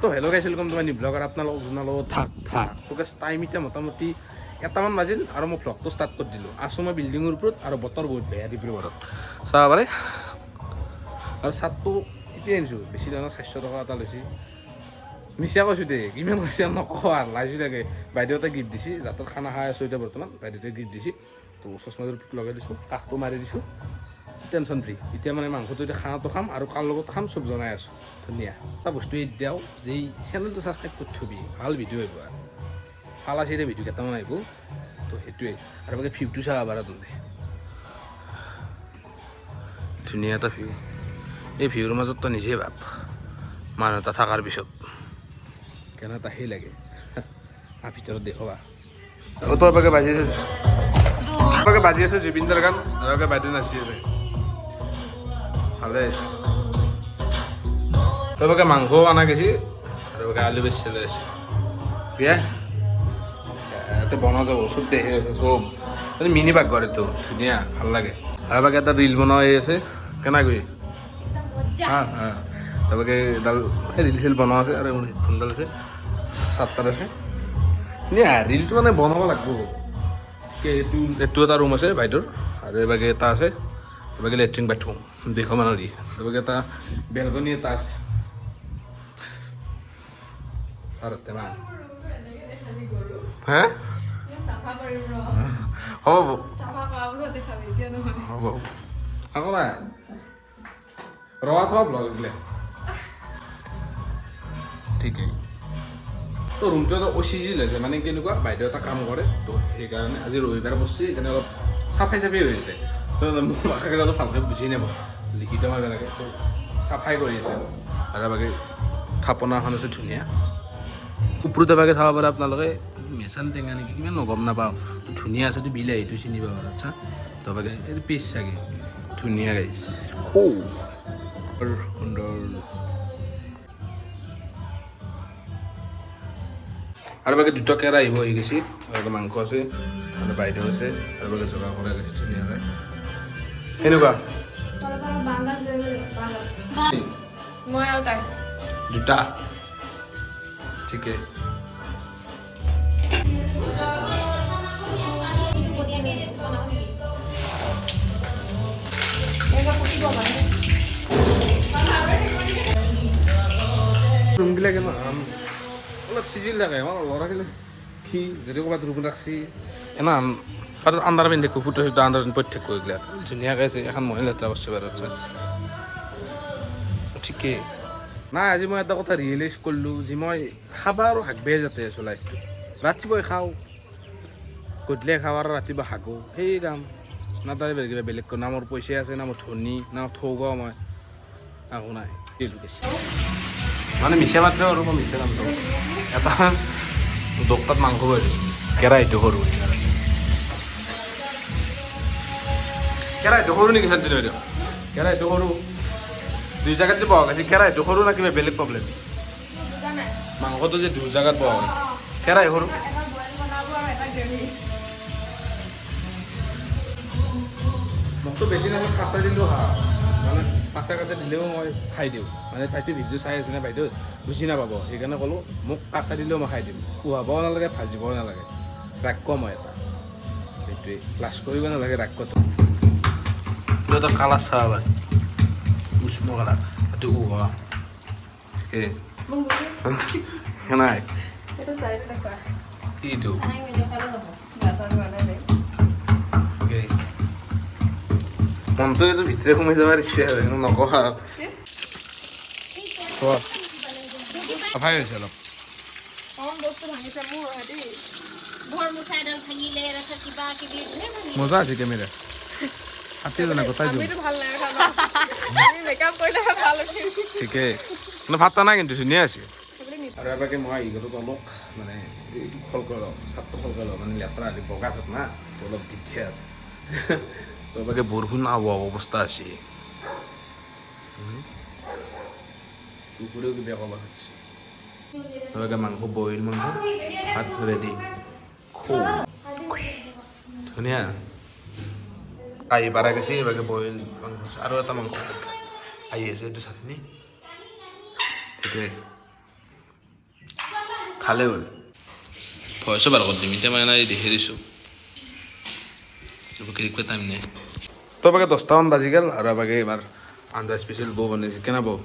তো hello' guys welcome to my new blog আৰু আপোনালোকক জনালোঁ থাক তো গাইজ টাইম এতিয়া মোটামুটি 1মান বাজিল আৰু মই ব্লগটো ষ্টাৰ্ট কৰি দিলোঁ আছোঁ মই বিল্ডিঙৰ ওপৰত আৰু বতৰ বহুত বেয়া ডিব্ৰুগড়ত চাব পাৰে আৰু চাৰ্টটো এতিয়া আনিছোঁ বেছি দাম 400 টকা এটা লৈছে মিছা কৈছোঁ দেই কিমান কৈছে নকওঁ আৰু লাজো লাগে বাইদেউতে গিফ্ট দিছে যাতৰ খানা খাই আছোঁ এতিয়া বৰ্তমান বাইদেউতে গিফ্ট দিছে তো চশমাযোৰ লগাই দিছোঁ কাষটো মাৰি দিছোঁ টেনশ্যন ফ্ৰী এতিয়া মানে মাংসটো এতিয়া খানাটো খাম আৰু কাৰ লগত খাম চব জনাই আছোঁ ধুনীয়া এটা বস্তু এতিয়াও যে চেনেলটো ছাবস্ক্ৰাইব কৰি থবি ভাল ভিডিঅ' আহিব আৰু ভাল আছে এতিয়া ভিডিঅ' কেইটামান আহিব তো সেইটোৱে আৰু বাকী ভিউটো চাব পাৰা তুমি ধুনীয়া এটা ভিউ এই ভিউৰ মাজত তই নিজে ভাব মানুহ এটা থকাৰ পিছত কেনে এটা সেই লাগে ভিতৰত দেখুৱা তোৰ বাকে বাজি আছে জুবিনদাৰ গান আৰু বাইদেউ নাচি আছে ভালে তোৰ মাংসও অনা গৈছে আৰু আলু বেছি চলাই আছে বিয়া ইয়াতে বনোৱা যাব চব দেখি আছে চব মিনি পাকঘৰ এইটো ধুনীয়া ভাল লাগে আৰু বাকে এটা ৰিল বনাই আছে কেনেকৈ তাৰবাকে এডাল ৰিল চিল বনোৱা আছে আৰু হেডফোনডাল আছে চাৰ্টাৰ আছে ধুনীয়া ৰিলটো মানে বনাব লাগিব এইটো এটা ৰুম আছে বাইদেউৰ আৰু এইবাগে এটা আছে এইবাগে লেট্ৰিন বাথৰুম 200 মানৰ দি এইবাগে এটা বেলকনি এটা আছে মান হে হ'ব হ'ব আকৌ নাই ৰৱা থোৱা ব্লগ এইবিলাক ঠিকেই তো ৰুমটো এটা অচিজিল হৈছে মানে কেনেকুৱা বাইদেউ এটা কাম কৰে তো সেইকাৰণে আজি ৰবিবাৰ বস্তু সেইকাৰণে অলপ চাফাই হৈছে মোৰ ভাষাকেইটা অলপ ভালকৈ বুজি নাপাব লিখিত মাৰিব লাগে তো চাফাই কৰি আছে আৰু বাকী থাপনাখন আছে ধুনীয়া ওপৰত এবাকে চাব পাৰে আপোনালোকে মেচান টেঙা নেকি কিমান গম নাপাওঁ ধুনীয়া আছে বিলাহীটো চিনি পাব আচ্ছা তাৰবাকে এইটো পিচ চাগে ধুনীয়া গাইছ সুন্দৰ আৰু বাকী দুটা কেৰা আহিব হৈ গৈছে আৰু মাংস আছে আৰু বাইদেউ আছে আৰু বাকী যোগাৰ কৰা গৈছে ধুনীয়াকৈ সেনেকুৱা দুটা ঠিকে ৰুমবিলাক অলপ চিজিল থাকে আমাৰ ল'ৰাবিলাক সি যদি ক'ৰবাত ৰুম ৰাখছি এনে আণ্ডাৰ পিন্ধি থাকোঁ ফুটা চুটা আণ্ডাৰ পিন্ধি থাকোঁ এইগিলাক ধুনীয়াকৈ আছে এখন মহিলা লেতেৰা বস্তু বাৰু আচ্ছা ঠিকেই নাই আজি মই এটা কথা ৰিয়েলাইজ কৰিলোঁ যে মই খাবা আৰু হাগবাই যাতে আছোঁ লাইফটো ৰাতিপুৱাই খাওঁ গধূলি খাওঁ আৰু ৰাতিপুৱা হাগোঁ সেই কাম না তাৰে কিবা বেলেগ না মোৰ পইচা আছে না মোৰ ধনী না ঠগাওঁ মই একো নাই মানে মিছা মাত্ৰ আৰু মই মিছা নামটো এটা দোকানত মাংস বনাই দিছোঁ কেৰাহীটো সৰু নেকি চাৰ্টি বাইদেউ কেৰাহীটো সৰু 2 জেগাত যে বহা গৈছে কেৰাহীটো সৰু না কিবা বেলেগ প্ৰব্লেম মাংসটো যে 2 জেগাত বহা গৈছে কেৰাহী সৰু মোকতো বেছি নহয় কাঁচা দিলেও মানে কাঁচা দিলেও মই খাই দিওঁ মানে তাইতো ভিডিঅ' চাই আছে না বাইদেউ বুজি নাপাব সেইকাৰণে ক'লোঁ মোক কাঁচা দিলেও মই খাই দিম উহাবও নালাগে ভাজিবও নালাগে ৰাক্য মই এটা সেইটোৱে ক্লাছ কৰিব নালাগে ৰাক্যটো এটা কালাৰ চাহ বাই উষ্ম কালাৰ এইটো উহোৱা নাই কিটো মনটো এইটো ভিতৰে সোমাই যাব ইচ্ছা নকওঁ চাফাই হৈছে অলপ মজা আছে কেমেৰা ঠিকেই মানে ভাত নাই কিন্তু ধুনীয়া আছে আৰু এবাৰকে মই আহি গ'লোঁ অলপ মানে এইটো খলকৈ লওঁ চাটটো খলকৈ লওঁ মানে লেতেৰা আদি বগা চাট না অলপ দিগদাৰ এবাৰকে বৰষুণ অৱস্থা আছে কুকুৰেও কিবা ক'ব খুজিছে এবাৰকে মাংস বইল মাংস ভাত ৰেডি ধুনীয়া আহি পাৰা গৈছে এবাৰকে বইল মাংস আৰু এটা মাংস আহি আছে এইটো চাটনি ঠিকে খালে হ'ল ভয়ছো বাৰ কৰি দিম এতিয়া মানে দেখি দিছোঁ ক্ৰিকেট টাইম নাই তো এবাকে 10টামান বাজি গ'ল আৰু এবাকে এইবাৰ আঞ্জা স্পেচিয়েল বৌ বনাইছে কেনে বৌ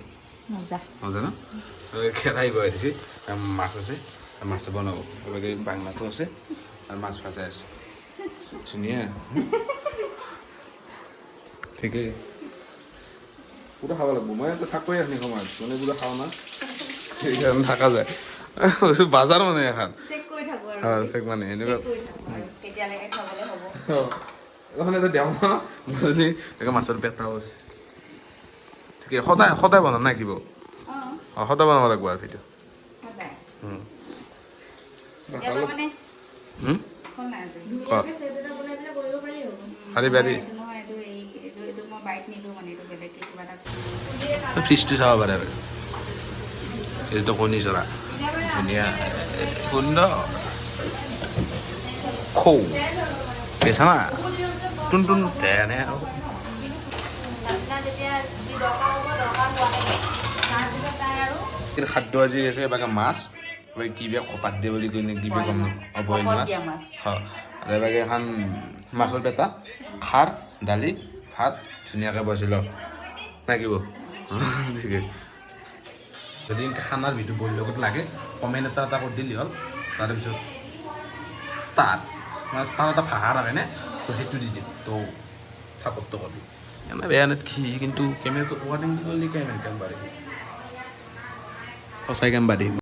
মজা ন খেৰাই গৈ দিছে মাছ আছে মাছ বনাব এবাকে বাংলাটো আছে আৰু মাছ ভাজাই আছে ধুনীয়া ঠিকেই পুৰা খাব লাগিব মইতো থাকোঁৱে এখিনি সময়ত মানে পুৰা খাওঁ না সেইকাৰণে থকা যায় বাজাৰ মানে এখন চেক মানে এনেকুৱা এইখনে দেওঁ ন মাছৰ পেটাও আছে ঠিকে সদায় সদায় বনাম নাই কিব অঁ সদায় বনাব লাগিব আৰু ভিডিঅ' খালি বেয়া ফিচটো চাব পাৰে আৰু এইটো কণী চৰা ধুনীয়া সুন্দৰ খৌ বেচা না টুন টুন তেনে আৰু খাদ্য আজি আছে এবাকে মাছ কিবা খপাত দিয়ে বুলি কৈ কিবা কম বইল মাছ হয় আৰু এবাকে এখন মাছৰ পেটা খাৰ দালি ভাত ধুনীয়াকৈ বনাইছিল নাকিব ঠিকে যদি খানাৰ ভিডিঅ' বইল লগত লাগে কমেণ্ট এটা কৰি দিলে হ'ল তাৰপিছত ষ্টাৰ্ট মানে ষ্টাৰ এটা ভাষা থাকেনে তো সেইটো দি দিম তো ছাপৰ্টটো কৰিবি এনে বেয়া নেকি কিন্তু কেমেৰাটো ৱাৰ্ডিং কৰিলে কেমেৰা কেম বাঢ়িব সঁচাই কেম বাঢ়িব